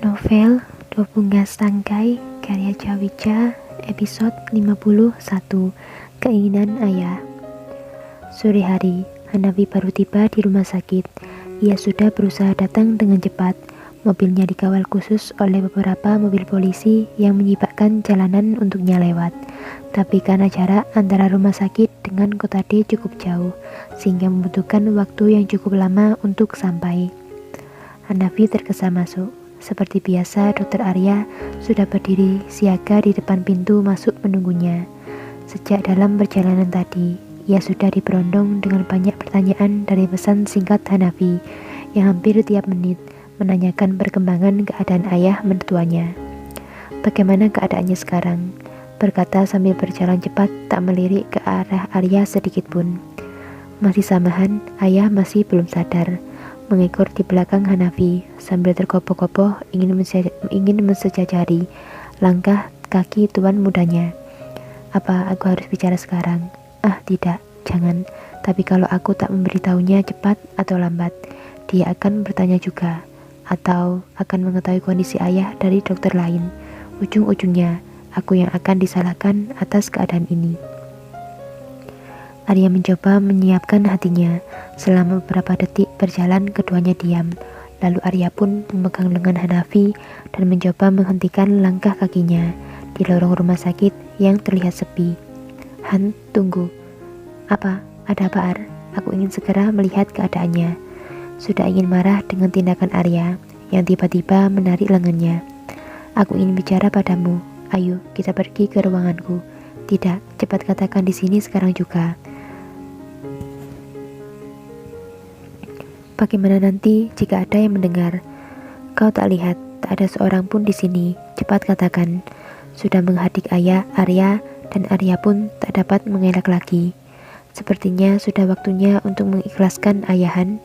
Novel Dua Bunga Setangkai karya Cawija, episode 51, Keinginan Ayah. Sore hari, Hanafi baru tiba di rumah sakit. Ia sudah berusaha datang dengan cepat. Mobilnya dikawal khusus oleh beberapa mobil polisi yang menyibakkan jalanan untuknya lewat. Tapi karena jarak antara rumah sakit dengan kota D cukup jauh, sehingga membutuhkan waktu yang cukup lama untuk sampai. Hanafi tergesa masuk. Seperti biasa, Dr. Arya sudah berdiri siaga di depan pintu masuk menunggunya. Sejak dalam perjalanan tadi, ia sudah diberondong dengan banyak pertanyaan dari pesan singkat Hanafi yang hampir tiap menit menanyakan perkembangan keadaan ayah mertuanya. Bagaimana keadaannya sekarang? Berkata sambil berjalan cepat, tak melirik ke arah Arya sedikit pun. Masih samahan, ayah masih belum sadar. Mengekor di belakang Hanafi sambil terkopoh-kopoh ingin mensejajari langkah kaki tuan mudanya. Apa aku harus bicara sekarang? Tidak, jangan. Tapi kalau aku tak memberitahunya cepat atau lambat, dia akan bertanya juga, atau akan mengetahui kondisi ayah dari dokter lain. Ujung-ujungnya, aku yang akan disalahkan atas keadaan ini. Arya mencoba menyiapkan hatinya. Selama beberapa detik berjalan, keduanya diam. Lalu Arya pun memegang lengan Hanafi dan mencoba menghentikan langkah kakinya di lorong rumah sakit yang terlihat sepi. Han, tunggu. Apa? Ada apa, Ar? Aku ingin segera melihat keadaannya. Sudah ingin marah dengan tindakan Arya yang tiba-tiba menarik lengannya. Aku ingin bicara padamu. Ayo, kita pergi ke ruanganku. Tidak, cepat katakan di sini sekarang juga. Bagaimana nanti jika ada yang mendengar? Kau tak lihat, tak ada seorang pun di sini. Cepat katakan. Sudah menghadik ayah, Arya, dan Arya pun tak dapat mengelak lagi. Sepertinya sudah waktunya untuk mengikhlaskan ayahan.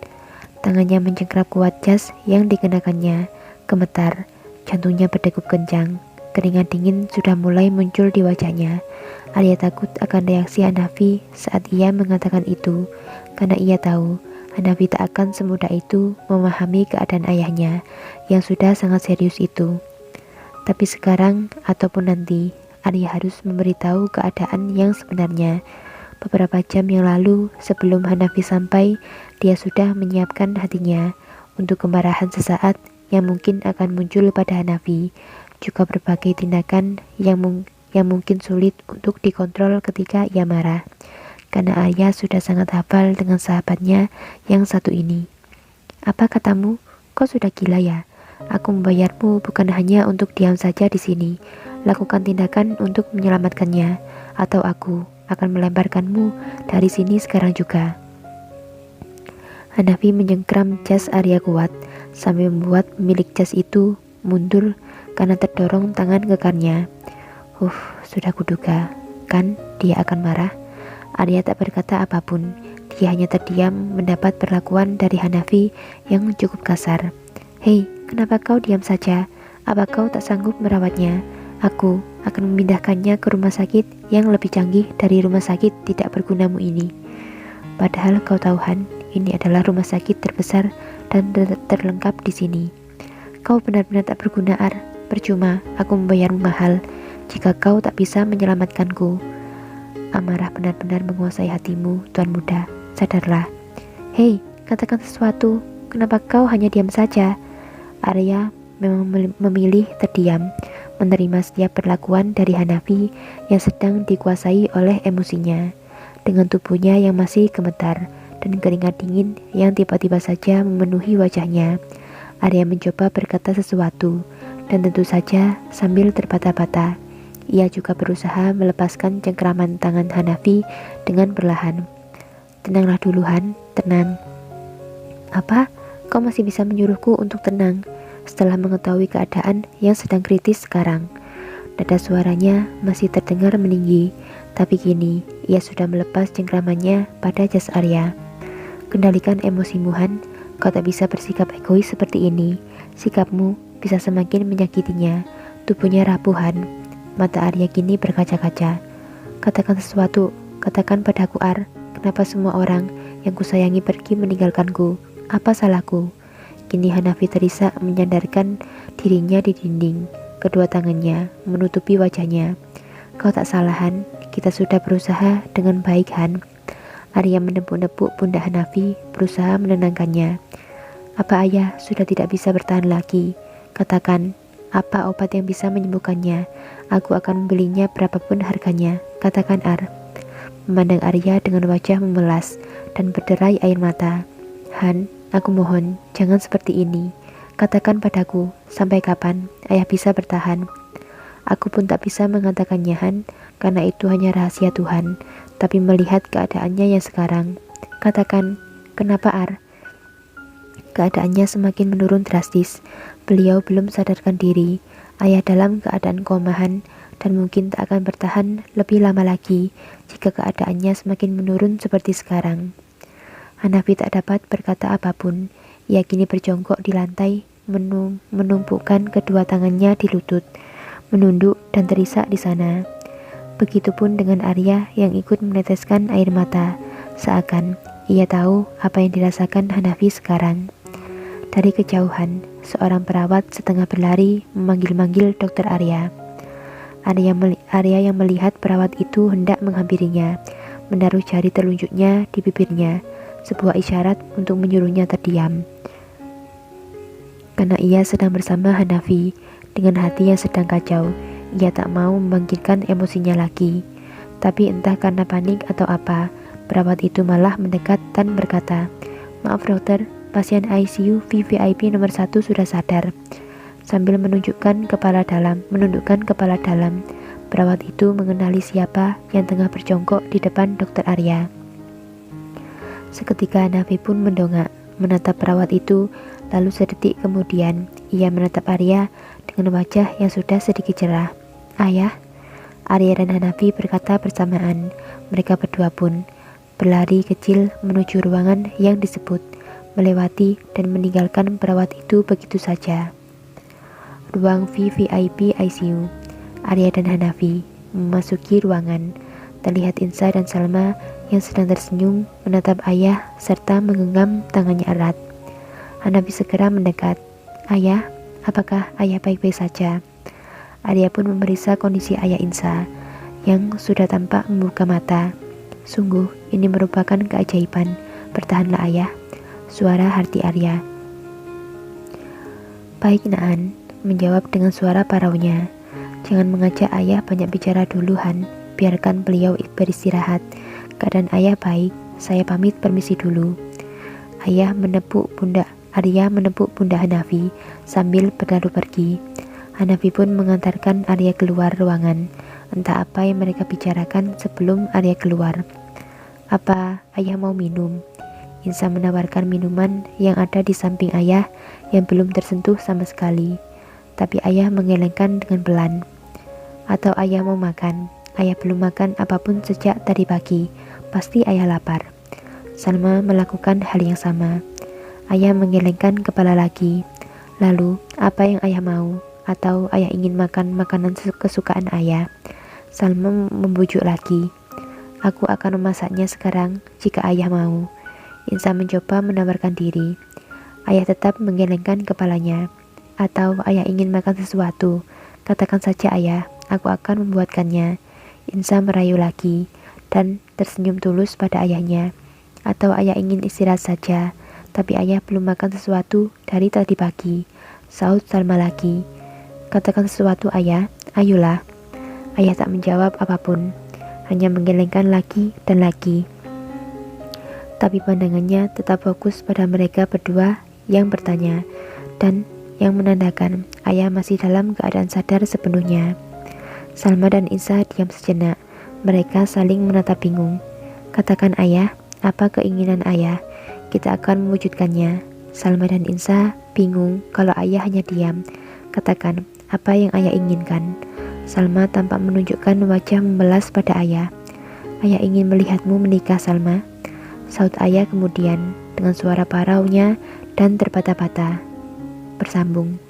Tangannya mencengkram kuat jas yang dikenakannya. Gemetar, jantungnya berdegup kencang. Keringat dingin sudah mulai muncul di wajahnya. Arya takut akan reaksi Hanafi saat ia mengatakan itu, karena ia tahu Hanafi tak akan semudah itu memahami keadaan ayahnya yang sudah sangat serius itu. Tapi sekarang ataupun nanti, Arya harus memberitahu keadaan yang sebenarnya. Beberapa jam yang lalu, sebelum Hanafi sampai, dia sudah menyiapkan hatinya untuk kemarahan sesaat yang mungkin akan muncul pada Hanafi, juga berbagai tindakan yang mungkin sulit untuk dikontrol ketika ia marah. Karena Arya sudah sangat hafal dengan sahabatnya yang satu ini. Apa katamu? Kau sudah gila ya? Aku membayarmu bukan hanya untuk diam saja di sini. Lakukan tindakan untuk menyelamatkannya, atau aku akan melemparkanmu dari sini sekarang juga. Hanafi menyengkram jas Arya kuat, sambil membuat pemilik jas itu mundur karena terdorong tangan kekarnya. Sudah kuduga, kan dia akan marah. Arya tak berkata apapun. Dia hanya terdiam mendapat perlakuan dari Hanafi yang cukup kasar. Hei, kenapa kau diam saja? Apa kau tak sanggup merawatnya? Aku akan memindahkannya ke rumah sakit yang lebih canggih dari rumah sakit tidak bergunamu ini. Padahal kau tahu, Han, ini adalah rumah sakit terbesar dan terlengkap di sini. Kau benar-benar tak berguna, Ar. Percuma, aku membayarmu mahal jika kau tak bisa menyelamatkanku. Amarah benar-benar menguasai hatimu, Tuan Muda. Sadarlah. Hei, katakan sesuatu. Kenapa kau hanya diam saja? Arya memang memilih terdiam, menerima setiap perlakuan dari Hanafi yang sedang dikuasai oleh emosinya. Dengan tubuhnya yang masih gemetar dan keringat dingin yang tiba-tiba saja memenuhi wajahnya, Arya mencoba berkata sesuatu, dan tentu saja sambil terbata-bata. Ia juga berusaha melepaskan cengkraman tangan Hanafi dengan perlahan. Tenanglah dulu, Han, tenang. Apa? Kau masih bisa menyuruhku untuk tenang setelah mengetahui keadaan yang sedang kritis sekarang. Nada suaranya masih terdengar meninggi, tapi kini ia sudah melepas cengkramannya pada jas Arya. Kendalikan emosimu, Han. Kau tak bisa bersikap egois seperti ini. Sikapmu bisa semakin menyakitinya. Tubuhnya rapuh, Han. Mata Arya kini berkaca-kaca. Katakan sesuatu, katakan padaku, Ar. Kenapa semua orang yang kusayangi pergi meninggalkanku? Apa salahku? Kini Hanafi terisak menyandarkan dirinya di dinding, kedua tangannya menutupi wajahnya. Kau tak salah, Han. Kita sudah berusaha dengan baik, Han. Arya menepuk-nepuk pundak Hanafi, berusaha menenangkannya. Apa ayah sudah tidak bisa bertahan lagi? Katakan, apa obat yang bisa menyembuhkannya? Aku akan membelinya berapapun harganya. Katakan, Ar. Memandang Arya dengan wajah memelas dan berderai air mata. Han, aku mohon, jangan seperti ini. Katakan padaku, sampai kapan ayah bisa bertahan? Aku pun tak bisa mengatakannya, Han, karena itu hanya rahasia Tuhan. Tapi melihat keadaannya yang sekarang, katakan, kenapa, Ar? Keadaannya semakin menurun drastis. Beliau belum sadarkan diri. Ayah dalam keadaan komahan dan mungkin tak akan bertahan lebih lama lagi jika keadaannya semakin menurun seperti sekarang. Hanafi tak dapat berkata apapun. Ia kini berjongkok di lantai, menumpukkan kedua tangannya di lutut, menunduk dan terisak di sana. Begitupun dengan Arya yang ikut meneteskan air mata, seakan ia tahu apa yang dirasakan Hanafi sekarang. Dari kejauhan, seorang perawat setengah berlari memanggil-manggil Dokter Arya. Arya yang melihat perawat itu hendak menghampirinya, menaruh jari telunjuknya di bibirnya, sebuah isyarat untuk menyuruhnya terdiam. Karena ia sedang bersama Hanafi, dengan hati yang sedang kacau, ia tak mau membangkitkan emosinya lagi. Tapi entah karena panik atau apa, perawat itu malah mendekat dan berkata, "Maaf dokter, pasien ICU VVIP nomor 1 sudah sadar." Sambil menunjukkan kepala dalam, perawat itu mengenali siapa yang tengah berjongkok di depan Dokter Arya. Seketika Hanafi pun mendongak, menatap perawat itu, lalu sedetik kemudian ia menatap Arya dengan wajah yang sudah sedikit cerah. "Ayah." Arya dan Hanafi berkata bersamaan. Mereka berdua pun berlari kecil menuju ruangan yang disebut, melewati dan meninggalkan perawat itu begitu saja. Ruang VVIP ICU. Arya dan Hanafi memasuki ruangan. Terlihat Insa dan Salma yang sedang tersenyum menatap ayah serta menggenggam tangannya erat. Hanafi segera mendekat. "Ayah, apakah ayah baik-baik saja?" Arya pun memeriksa kondisi ayah Insa yang sudah tampak membuka mata. "Sungguh, ini merupakan keajaiban. Bertahanlah ayah." Suara hati Arya. "Baik, Naan," menjawab dengan suara paraunya. "Jangan mengajak ayah banyak bicara dulu, Han. Biarkan beliau beristirahat. Keadaan ayah baik. Saya pamit permisi dulu." Arya menepuk pundak Hanafi sambil berlalu pergi. Hanafi pun mengantarkan Arya keluar ruangan. Entah apa yang mereka bicarakan sebelum Arya keluar. "Apa ayah mau minum?" Insa menawarkan minuman yang ada di samping ayah yang belum tersentuh sama sekali. Tapi ayah mengelengkan dengan pelan. "Atau ayah mau makan? Ayah belum makan apapun sejak tadi pagi. Pasti ayah lapar." Salma melakukan hal yang sama. Ayah mengelengkan kepala lagi. "Lalu, apa yang ayah mau? Atau ayah ingin makan makanan kesukaan ayah?" Salma membujuk lagi. "Aku akan memasaknya sekarang jika ayah mau." Insa mencoba menawarkan diri. Ayah tetap menggelengkan kepalanya. "Atau ayah ingin makan sesuatu? Katakan saja ayah, aku akan membuatkannya." Insa merayu lagi dan tersenyum tulus pada ayahnya. "Atau ayah ingin istirahat saja? Tapi ayah belum makan sesuatu dari tadi pagi." Saud Salma lagi. "Katakan sesuatu ayah, ayolah." Ayah tak menjawab apapun, hanya menggelengkan lagi dan lagi. Tapi pandangannya tetap fokus pada mereka berdua yang bertanya, dan yang menandakan ayah masih dalam keadaan sadar sepenuhnya. Salma dan Insa diam sejenak. Mereka saling menatap bingung. "Katakan ayah, apa keinginan ayah? Kita akan mewujudkannya." Salma dan Insa bingung kalau ayah hanya diam. "Katakan, apa yang ayah inginkan?" Salma tampak menunjukkan wajah membelas pada ayah. "Ayah ingin melihatmu menikah, Salma." Saut ayah kemudian dengan suara paraunya dan terbata-bata. Bersambung.